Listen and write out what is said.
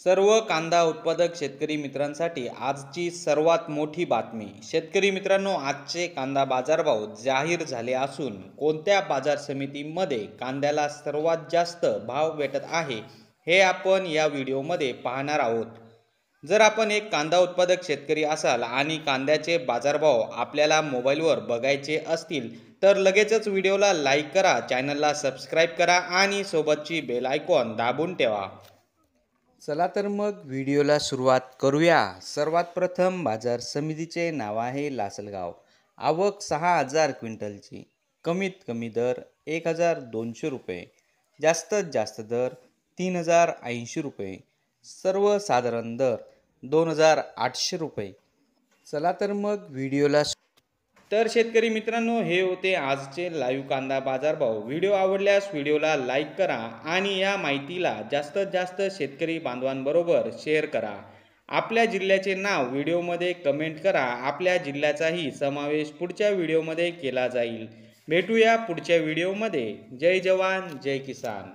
सर्व कांदा उत्पादक शेतकरी मित्रांसाठी आजची सर्वात मोठी बातमी। शेतकरी मित्रांनो, आजचे कांदा बाजारभाव जाहीर झाले असून कोणत्या बाजार समितीमध्ये कांद्याला सर्वात जास्त भाव भेटत आहे हे आपण या व्हिडिओमध्ये पाहणार आहोत। जर आपण एक कांदा उत्पादक शेतकरी असाल आणि कांद्याचे बाजारभाव आपल्याला मोबाईलवर बघायचे असतील तर लगेचच व्हिडिओला लाईक करा, चॅनलला सबस्क्राईब करा आणि सोबतची बेल आयकॉन दाबून ठेवा। चला तर मग व्हिडिओला सुरुवात करूया। सर्वात प्रथम बाजार समितीचे नाव आहे लासलगाव। आवक 6000 क्विंटलची। कमीत कमी दर 1200 रुपये, जास्तीत जास्त दर 3080 रुपये, सर्वसाधारण दर 2800 रुपये। चला तर मग व्हिडिओला तर शेतकरी मित्रांनो, हे होते आजचे लाईव्ह कांदा बाजारभाव। व्हिडिओ आवडल्यास व्हिडिओला लाईक करा आणि या माहितीला जास्तीत जास्त शेतकरी बांधवांबरोबर शेअर करा। आपल्या जिल्ह्याचे नाव व्हिडिओमध्ये कमेंट करा, आपल्या जिल्ह्याचाही समावेश पुढच्या व्हिडिओमध्ये केला जाईल। भेटूया पुढच्या व्हिडिओमध्ये। जय जवान जय किसान।